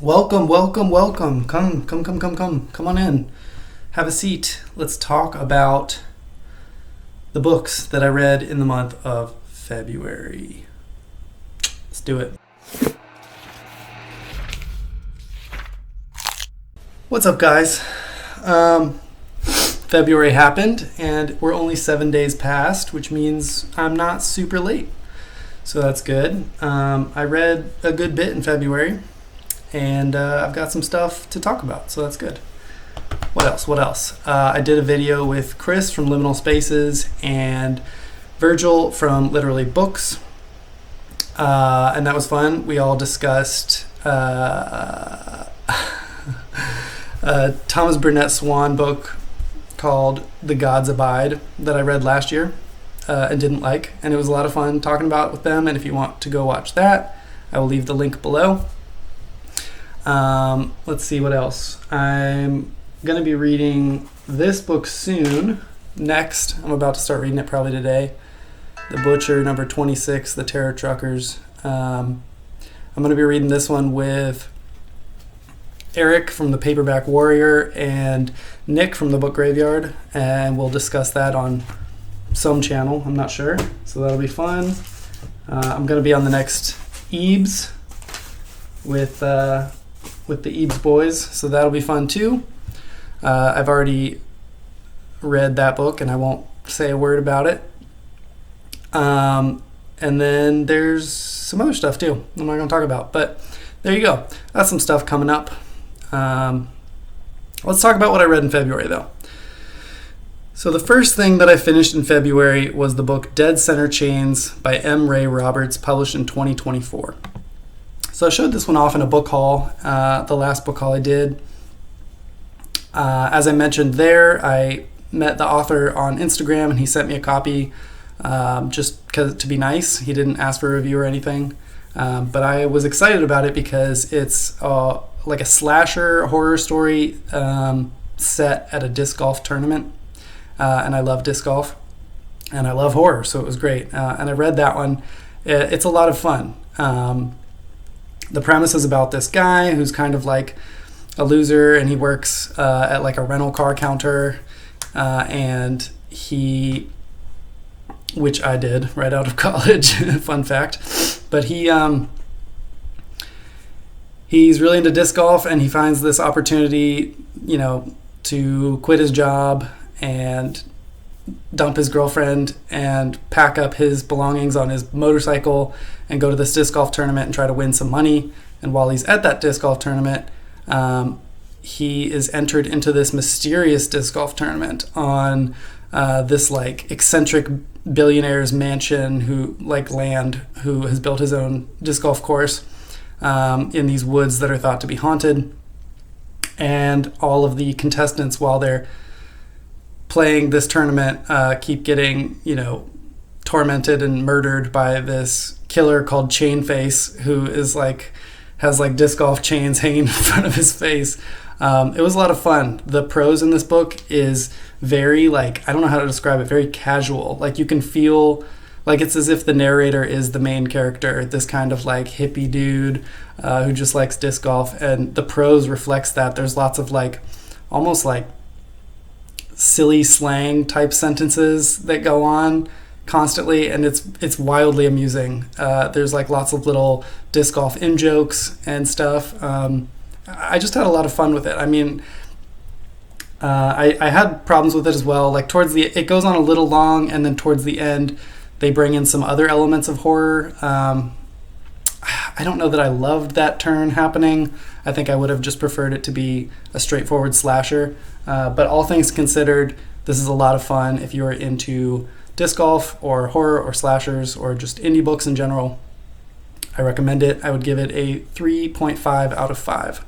Welcome, welcome, welcome. Come on in. Have a seat. Let's talk about the books that I read in the month of February. Let's do it. What's up, guys? February happened, and we're only 7 days past, which means I'm not super late. So that's good. I read a good bit in February, and I've got some stuff to talk about, so that's good. What else? I did a video with Chris from Liminal Spaces and Virgil from Literally Books, and that was fun. We all discussed Thomas Burnett Swan book called The Gods Abide that I read last year and didn't like, and it was a lot of fun talking about it with them. And if you want to go watch that, I will leave the link below. Let's see what else. I'm going to be reading this book soon. Next, I'm about to start reading it probably today. The Butcher, number 26, The Terror Truckers. I'm going to be reading this one with Eric from the Paperback Warrior and Nick from the Book Graveyard, and we'll discuss that on some channel, I'm not sure, so that'll be fun. I'm going to be on the next Ebes with the Ebes boys, so that'll be fun too. I've already read that book and I won't say a word about it. And then there's some other stuff too I'm not going to talk about, but there you go. That's some stuff coming up. Let's talk about what I read in February, though. So the first thing that I finished in February was the book Dead Center Chains by M. Ray Roberts, published in 2024. So I showed this one off in a book haul, the last book haul I did. As I mentioned there, I met the author on Instagram, and he sent me a copy just to be nice. He didn't ask for a review or anything. But I was excited about it because it's like a slasher horror story set at a disc golf tournament. And I love disc golf and I love horror, so it was great. And I read that one. It's a lot of fun. The premise is about this guy who's kind of like a loser, and he works at like a rental car counter, and which I did right out of college, fun fact. But he's really into disc golf, and he finds this opportunity, to quit his job and dump his girlfriend and pack up his belongings on his motorcycle and go to this disc golf tournament and try to win some money. And while he's at that disc golf tournament, he is entered into this mysterious disc golf tournament on this like eccentric billionaire's mansion who has built his own disc golf course in these woods that are thought to be haunted. And all of the contestants, while they're playing this tournament, keep getting tormented and murdered by this killer called Chainface, who is has disc golf chains hanging in front of his face. It was a lot of fun. The prose in this book is very I don't know how to describe it, very casual. You can feel like it's as if the narrator is the main character, this kind of hippie dude who just likes disc golf, and the prose reflects that. There's lots of almost silly slang type sentences that go on constantly, and it's wildly amusing. There's lots of little disc golf in jokes and stuff. I just had a lot of fun with it. I mean, I had problems with it as well. It goes on a little long, and then towards the end they bring in some other elements of horror. I don't know that I loved that turn happening. I think I would have just preferred it to be a straightforward slasher. But all things considered, this is a lot of fun if you are into disc golf or horror or slashers or just indie books in general. I recommend it. I would give it a 3.5 out of 5.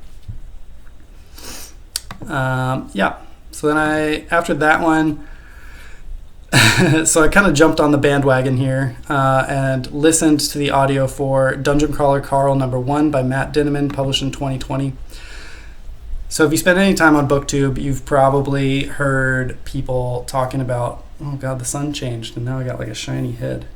So then after that one, so I kind of jumped on the bandwagon here and listened to the audio for Dungeon Crawler Carl #1 by Matt Dinneman, published in 2020. So if you spend any time on BookTube, you've probably heard people talking about, oh God, the sun changed and now I got a shiny head.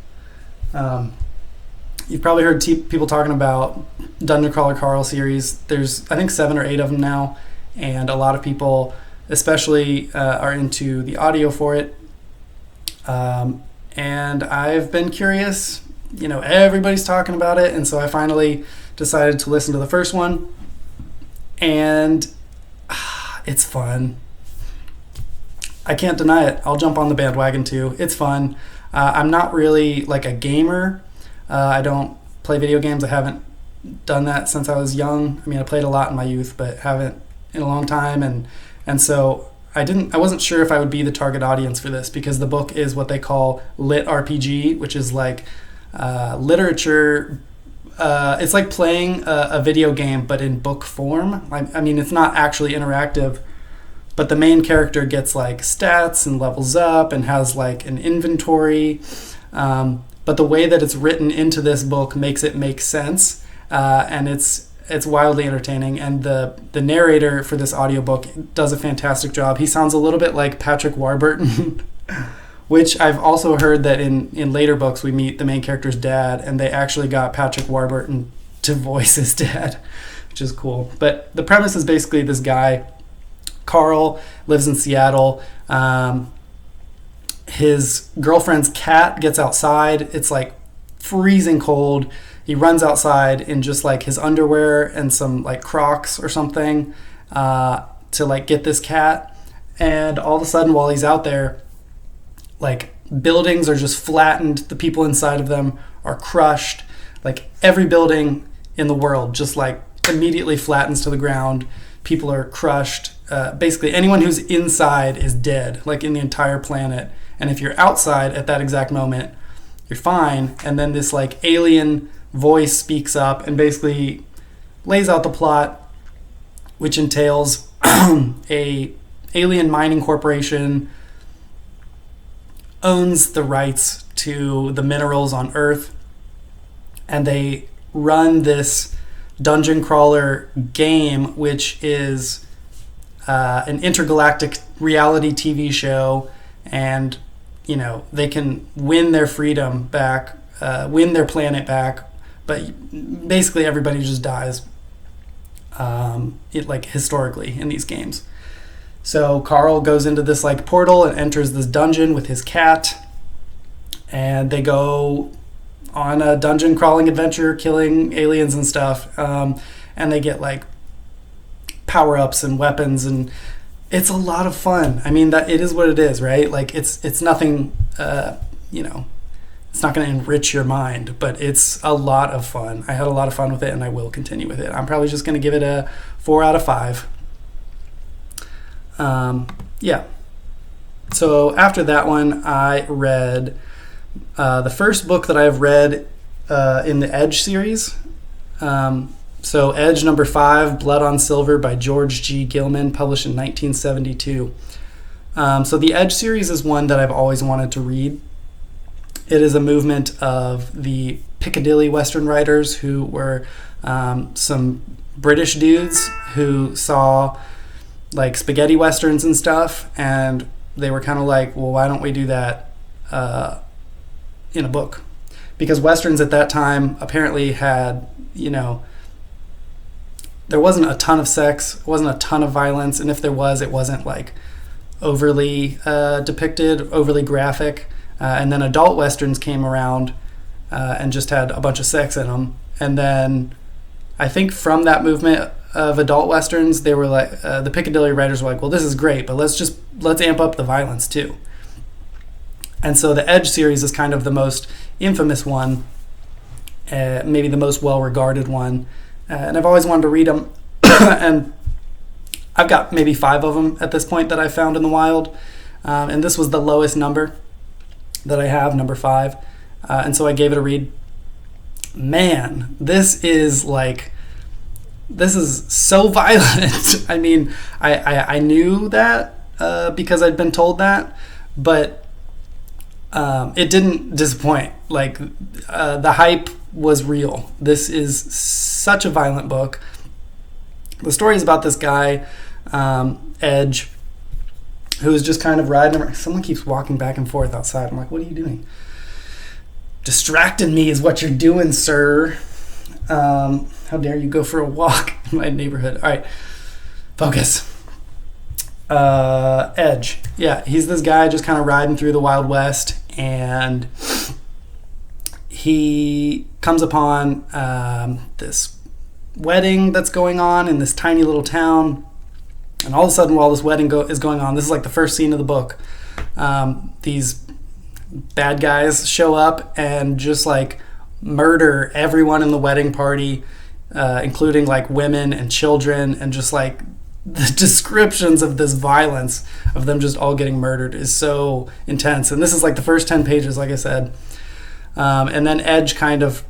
You've probably heard people talking about Dungeon Crawler Carl series. There's, I think, 7 or 8 of them now, and a lot of people, especially, are into the audio for it. And I've been curious. Everybody's talking about it, and so I finally decided to listen to the first one, and it's fun. I can't deny it. I'll jump on the bandwagon too. It's fun. I'm not really like a gamer. I don't play video games. I haven't done that since I was young. I mean, I played a lot in my youth, but haven't in a long time. And so I wasn't sure if I would be the target audience for this, because the book is what they call lit RPG, which is like literature. It's like playing a video game, but in book form. I mean, it's not actually interactive, but the main character gets like stats and levels up and has like an inventory. But the way that it's written into this book makes it make sense, and it's wildly entertaining. And the narrator for this audiobook does a fantastic job. He sounds a little bit like Patrick Warburton, which I've also heard that in later books we meet the main character's dad, and they actually got Patrick Warburton to voice his dad, which is cool. But the premise is basically this guy, Carl, lives in Seattle. His girlfriend's cat gets outside. It's like freezing cold. He runs outside in just like his underwear and some like Crocs or something to like get this cat. And all of a sudden, while he's out there, like buildings are just flattened. The people inside of them are crushed. Like every building in the world just like immediately flattens to the ground. People are crushed. Basically, anyone who's inside is dead, like in the entire planet. And if you're outside at that exact moment, you're fine. And then this like alien voice speaks up and basically lays out the plot, which entails a alien mining corporation owns the rights to the minerals on Earth, and they run this dungeon crawler game, which is an intergalactic reality TV show, and they can win their freedom back, win their planet back, but basically everybody just dies. Like historically in these games. So Carl goes into this like portal and enters this dungeon with his cat, and they go on a dungeon crawling adventure, killing aliens and stuff. And they get like power-ups and weapons, and it's a lot of fun. I mean, that it is what it is, right? Like it's nothing, it's not going to enrich your mind, but it's a lot of fun. I had a lot of fun with it, and I will continue with it. I'm probably just going to give it a 4 out of 5. Yeah. So after that one, I read the first book that I've read in the Edge series. So Edge number 5, Blood on Silver by George G. Gilman, published in 1972. So the Edge series is one that I've always wanted to read. It is a movement of the Piccadilly Western writers who were some British dudes who saw like spaghetti westerns and stuff, and they were kind of like, well, why don't we do that in a book? Because westerns at that time apparently had, there wasn't a ton of sex, wasn't a ton of violence, and if there was, it wasn't like overly depicted, overly graphic. And then adult westerns came around and just had a bunch of sex in them. And then I think from that movement of adult westerns, they were like, the Piccadilly writers were like, well, this is great, but let's amp up the violence too. And so the Edge series is kind of the most infamous one, maybe the most well-regarded one. And I've always wanted to read them. And I've got maybe 5 of them at this point that I found in the wild. And this was the lowest number that I have, number 5. And so I gave it a read. Man, this is so violent. I mean, I knew that because I'd been told that, but it didn't disappoint. Like, the hype was real. This is such a violent book. The story is about this guy, Edge, who is just kind of riding around. Someone keeps walking back and forth outside. I'm like, what are you doing? Distracting me is what you're doing, sir. How dare you go for a walk in my neighborhood? All right, focus. Edge. Yeah, he's this guy just kind of riding through the Wild West, and he comes upon this wedding that's going on in this tiny little town. And all of a sudden, while this wedding is going on, this is like the first scene of the book. These bad guys show up and just like murder everyone in the wedding party, including like women and children, and just like the descriptions of this violence of them just all getting murdered is so intense. And this is like the first 10 pages, like I said. And then Edge kind of,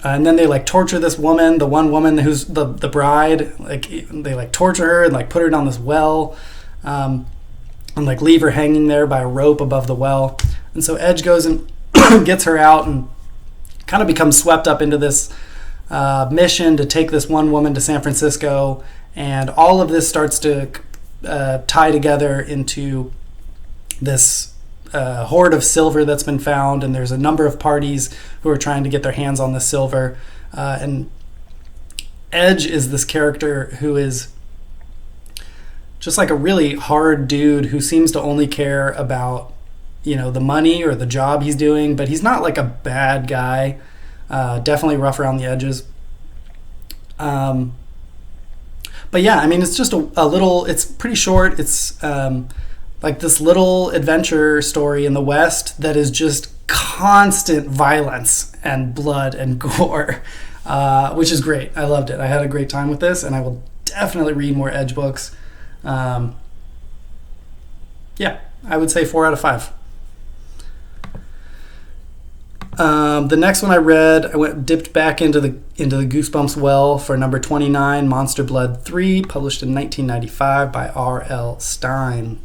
and then they like torture this woman, the one woman who's the bride. Like they like torture her and like put her down this well, and like leave her hanging there by a rope above the well. And so Edge goes and gets her out and kind of becomes swept up into this mission to take this one woman to San Francisco. And all of this starts to tie together into this hoard of silver that's been found, and there's a number of parties who are trying to get their hands on the silver. And Edge is this character who is just like a really hard dude who seems to only care about, you know, the money or the job he's doing, but he's not like a bad guy. Definitely rough around the edges. But yeah, I mean, it's just a little, it's pretty short. It's like this little adventure story in the West that is just constant violence and blood and gore, which is great. I loved it. I had a great time with this, and I will definitely read more Edge books. Yeah, I would say 4 out of 5. The next one I read, I dipped back into the Goosebumps well for number 29, Monster Blood 3, published in 1995 by R.L. Stine.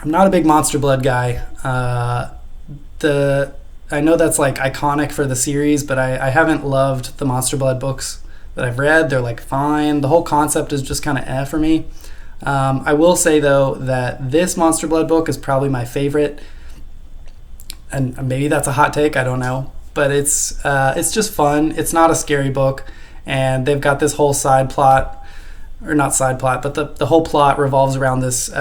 I'm not a big Monster Blood guy. I know that's like iconic for the series, but I haven't loved the Monster Blood books that I've read. They're like fine. The whole concept is just kind of for me. I will say though that this Monster Blood book is probably my favorite. And maybe that's a hot take, I don't know, but it's just fun. It's not a scary book, and they've got this whole side plot, or not side plot, but the whole plot revolves around this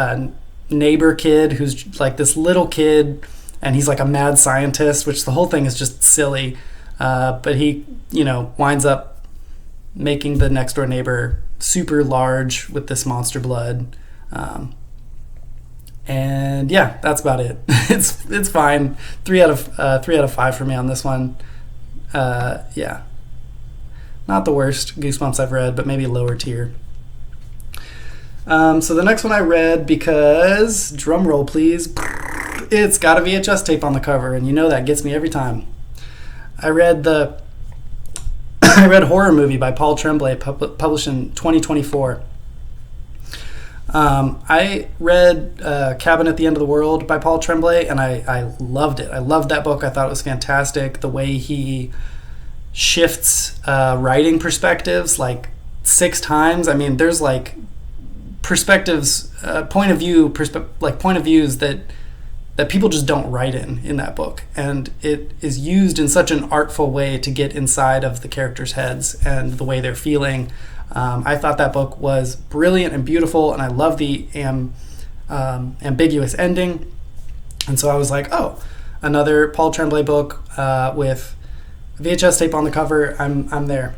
neighbor kid who's like this little kid, and he's like a mad scientist, which the whole thing is just silly, but he, you know, winds up making the next door neighbor super large with this monster blood. And yeah, that's about it. It's fine. 3 out of 5 for me on this one. Yeah, not the worst Goosebumps I've read, but maybe lower tier. So the next one I read, because drum roll please, it's got a VHS tape on the cover, and you know that gets me every time. I read Horror Movie by Paul Tremblay, published in 2024. I read Cabin at the End of the World by Paul Tremblay, and I loved it. I loved that book. I thought it was fantastic. The way he shifts writing perspectives like 6 times. I mean, there's like perspectives, point of views that people just don't write in that book, and it is used in such an artful way to get inside of the characters' heads and the way they're feeling. I thought that book was brilliant and beautiful, and I love the ambiguous ending. And so I was like, oh, another Paul Tremblay book with VHS tape on the cover. I'm there.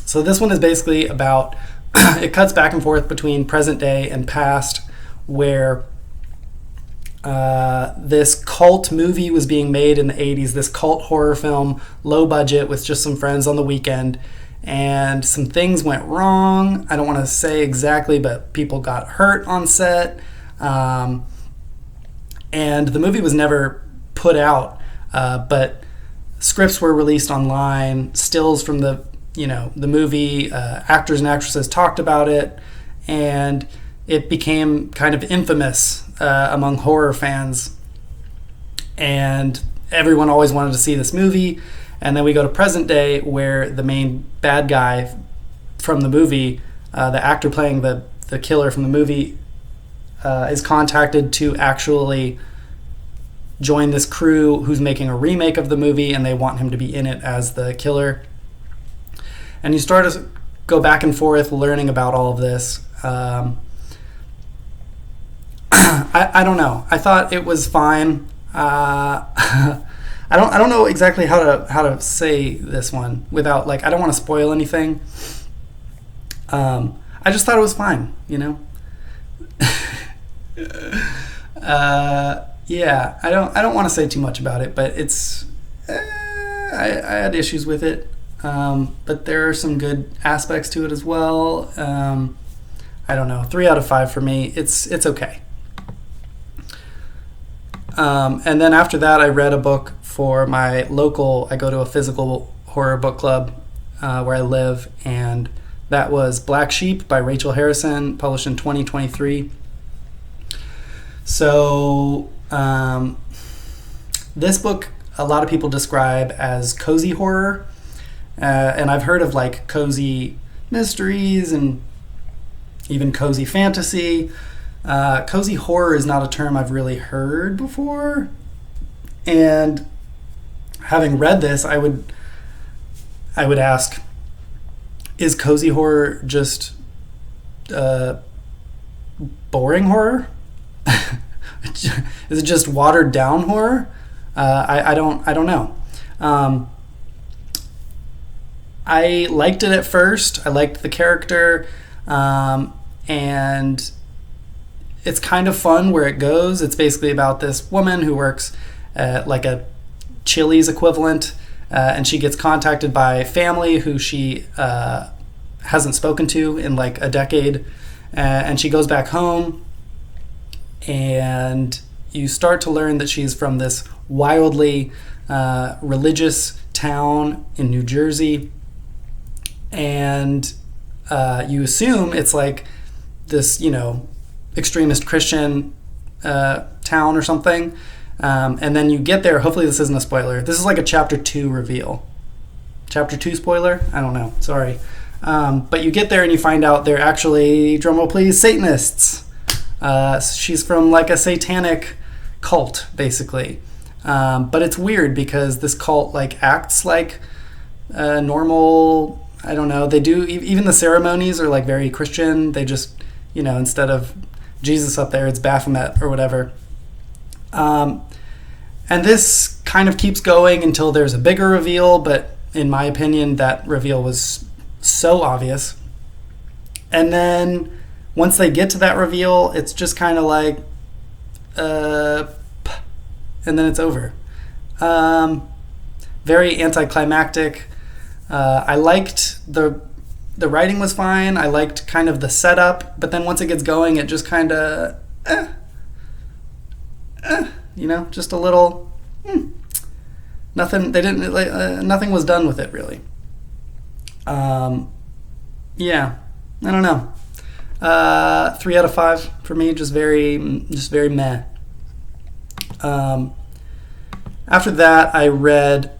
So this one is basically about, it cuts back and forth between present day and past, where this cult movie was being made in the 80s, this cult horror film, low budget, with just some friends on the weekend. And some things went wrong. I don't want to say exactly, but people got hurt on set. And the movie was never put out, but scripts were released online, stills from the movie, actors and actresses talked about it, and it became kind of infamous among horror fans. And everyone always wanted to see this movie. And then we go to present day, where the main bad guy from the movie, the actor playing the killer from the movie, is contacted to actually join this crew who's making a remake of the movie, and they want him to be in it as the killer. And you start to go back and forth learning about all of this. I don't know. I thought it was fine. I don't know exactly how to say this one without, like, I don't want to spoil anything. I just thought it was fine, you know. Yeah, I don't want to say too much about it, but it's I had issues with it, but there are some good aspects to it as well. I don't know, 3 out of 5 for me. It's okay. And then after that, I read a book for my local. I go to a physical horror book club where I live, and that was Black Sheep by Rachel Harrison, published in 2023. So this book, a lot of people describe as cozy horror, and I've heard of like cozy mysteries and even cozy fantasy. Cozy horror is not a term I've really heard before, and having read this, I would ask, is cozy horror just boring horror? Is it just watered down horror? I don't know. I liked it at first. I liked the character, and it's kind of fun where it goes. It's basically about this woman who works at like a Chili's equivalent, and she gets contacted by family who she hasn't spoken to in like a decade, and she goes back home, and you start to learn that she's from this wildly religious town in New Jersey, and you assume it's like this, you know, extremist Christian town or something, and then you get there. Hopefully this isn't a spoiler. This is like a chapter 2 reveal. Chapter 2 spoiler? I don't know, sorry. But you get there and you find out they're actually, drumroll please, Satanists. She's from like a satanic cult, basically. But it's weird because this cult like acts like normal. I don't know, they do, even the ceremonies are like very Christian. They just, you know, instead of Jesus up there, it's Baphomet or whatever. And this kind of keeps going until there's a bigger reveal, but in my opinion, that reveal was so obvious. And then once they get to that reveal, it's just kind of like, and then it's over. Very anticlimactic. I liked the writing was fine. I liked kind of the setup, but then once it gets going, it just kind of, you know, just a little, nothing. They didn't. Nothing was done with it really. Yeah, I don't know. 3 out of 5 for me. Just very meh. After that, I read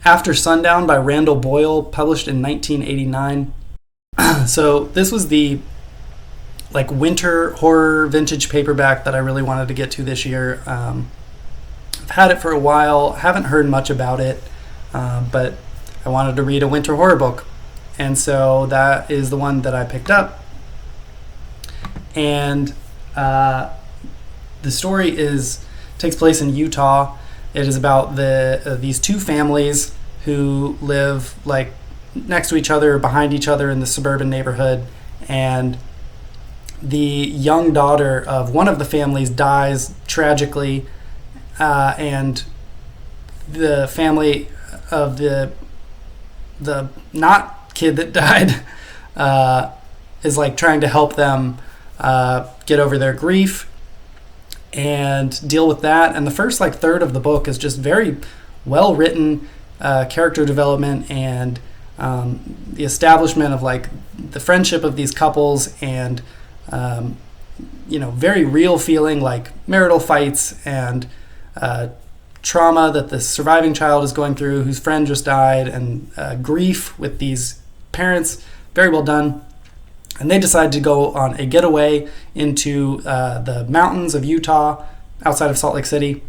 After Sundown by Randall Boyle, published in 1989. So this was the like winter horror vintage paperback that I really wanted to get to this year. I've had it for a while, haven't heard much about it, but I wanted to read a winter horror book, and so that is the one that I picked up. And the story takes place in Utah. It is about these two families who live like next to each other, behind each other in the suburban neighborhood, and the young daughter of one of the families dies tragically, and the family of the not kid that died is like trying to help them get over their grief and deal with that. And the first like third of the book is just very well written character development and the establishment of like the friendship of these couples, and you know, very real feeling like marital fights and trauma that the surviving child is going through whose friend just died, and grief with these parents. Very well done. And they decide to go on a getaway into the mountains of Utah outside of Salt Lake City.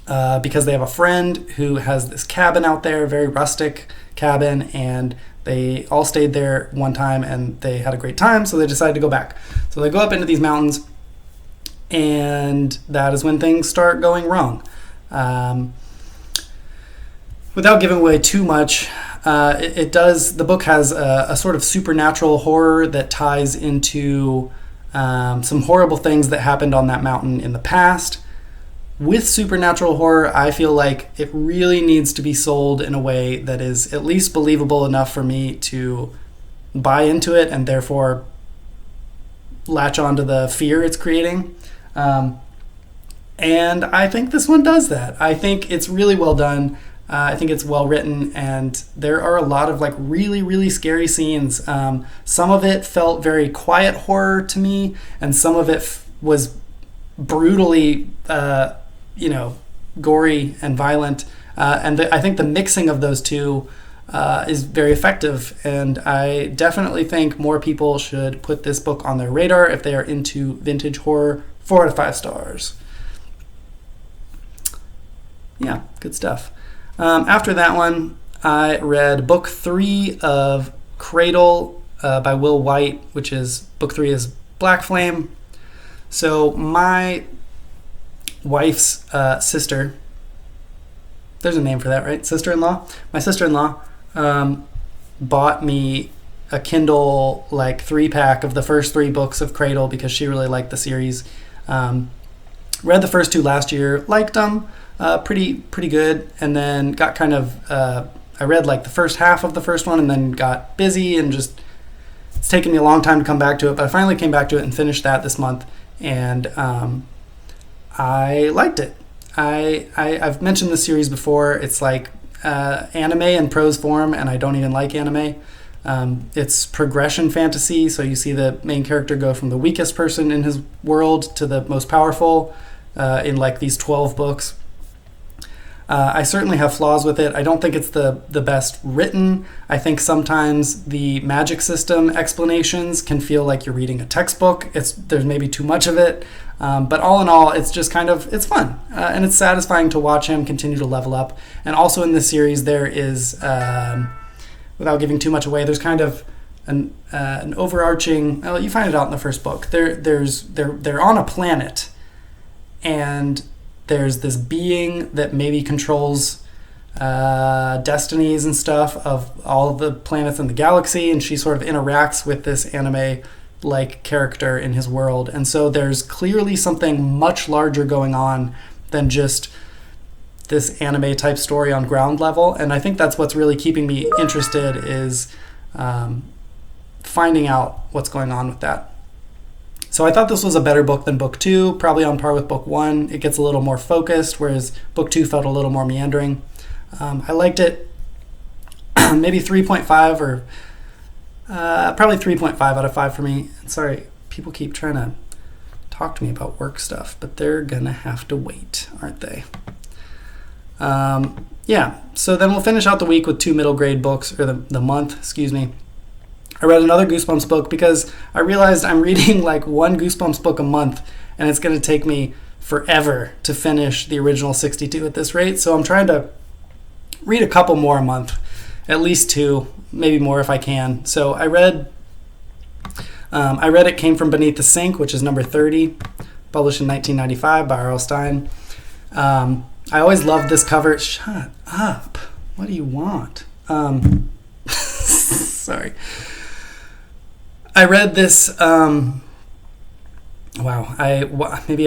because they have a friend who has this cabin out there, very rustic cabin, and they all stayed there one time and they had a great time, so they decided to go back. So they go up into these mountains, and that is when things start going wrong. Without giving away too much, the book has a sort of supernatural horror that ties into some horrible things that happened on that mountain in the past. With supernatural horror, I feel like it really needs to be sold in a way that is at least believable enough for me to buy into it and therefore latch onto the fear it's creating. And I think this one does that. I think it's really well done. I think it's well written, and there are a lot of like really, really scary scenes. Some of it felt very quiet horror to me, and some of it was brutally, gory and violent. And I think the mixing of those two is very effective, and I definitely think more people should put this book on their radar if they are into vintage horror. 4 out of 5 stars. Yeah, good stuff. After that one, I read book 3 of Cradle by Will White, which is book 3 is Black Flame. So my wife's sister, there's a name for that, right? Sister-in-law? My sister-in-law bought me a Kindle like 3-pack of the first 3 books of Cradle because she really liked the series. Read the first 2 last year, liked them. Pretty good, and then got kind of I read like the first half of the first one and then got busy and just it's taken me a long time to come back to it, but I finally came back to it and finished that this month, and I liked it. I've mentioned this series before. It's like anime in prose form, and I don't even like anime. It's progression fantasy, so you see the main character go from the weakest person in his world to the most powerful in like these 12 books. I certainly have flaws with it. I don't think it's the best written. I think sometimes the magic system explanations can feel like you're reading a textbook. There's maybe too much of it. But all in all, it's just it's fun. And it's satisfying to watch him continue to level up. And also in this series, there is, without giving too much away, there's kind of an overarching, well, you find it out in the first book. They're on a planet, and there's this being that maybe controls destinies and stuff of all of the planets in the galaxy, and she sort of interacts with this anime-like character in his world. And so there's clearly something much larger going on than just this anime-type story on ground level. And I think that's what's really keeping me interested is finding out what's going on with that. So I thought this was a better book than book 2, probably on par with book 1. It gets a little more focused, whereas book 2 felt a little more meandering. I liked it. Maybe 3.5 or probably 3.5 out of 5 for me. Sorry, people keep trying to talk to me about work stuff, but they're going to have to wait, aren't they? Yeah, so then we'll finish out the week with 2 middle grade books, or the month, excuse me. I read another Goosebumps book because I realized I'm reading like 1 Goosebumps book a month, and it's going to take me forever to finish the original 62 at this rate. So I'm trying to read a couple more a month, at least 2, maybe more if I can. So I read It Came From Beneath the Sink, which is number 30, published in 1995 by R.L. Stine. I always loved this cover. Shut up. What do you want? Sorry. I read this, maybe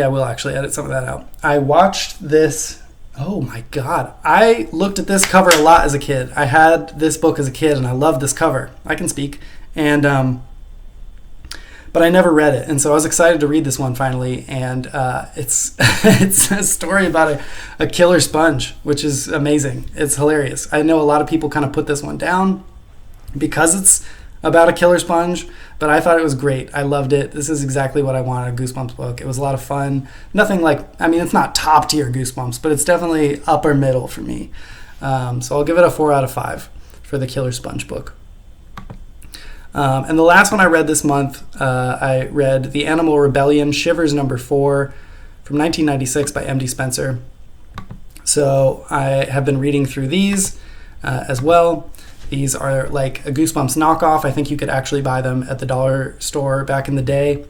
I will actually edit some of that out. I watched this, oh my God. I looked at this cover a lot as a kid. I had this book as a kid and I loved this cover. I can speak. And, but I never read it. And so I was excited to read this one finally. And it's it's a story about a killer sponge, which is amazing. It's hilarious. I know a lot of people kind of put this one down because it's about a killer sponge, but I thought it was great. I loved it. This is exactly what I wanted, a Goosebumps book. It was a lot of fun. Nothing it's not top tier Goosebumps, but it's definitely upper middle for me. So I'll give it a 4 out of 5 for the killer sponge book. And the last one I read this month, I read The Animal Rebellion, Shivers number 4 from 1996 by M.D. Spencer. So I have been reading through these as well. These are like a Goosebumps knockoff. I think you could actually buy them at the dollar store back in the day.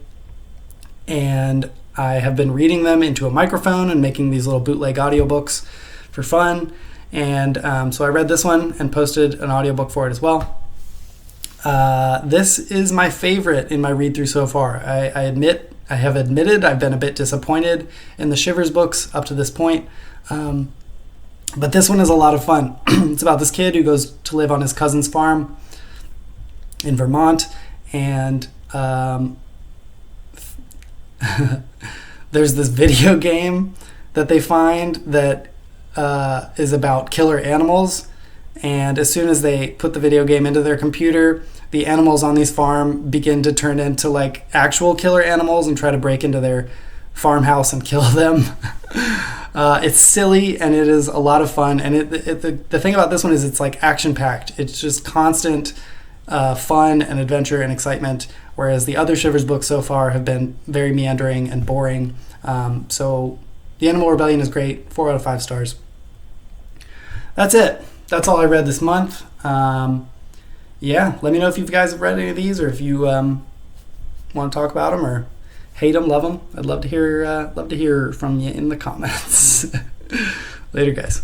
And I have been reading them into a microphone and making these little bootleg audiobooks for fun. And so I read this one and posted an audiobook for it as well. This is my favorite in my read-through so far. I have admitted I've been a bit disappointed in the Shivers books up to this point. But this one is a lot of fun. It's about this kid who goes to live on his cousin's farm in Vermont, and there's this video game that they find that is about killer animals, and as soon as they put the video game into their computer, the animals on these farm begin to turn into like actual killer animals and try to break into their farmhouse and kill them. It's silly and it is a lot of fun, and the thing about this one is it's like action-packed. It's just constant fun and adventure and excitement, whereas the other Shivers books so far have been very meandering and boring. So The Animal Rebellion is great. 4 out of 5 stars. That's it. That's all I read this month. Yeah, let me know if you guys have read any of these, or if you want to talk about them, or hate them, love them. I'd love to hear from you in the comments. Later, guys.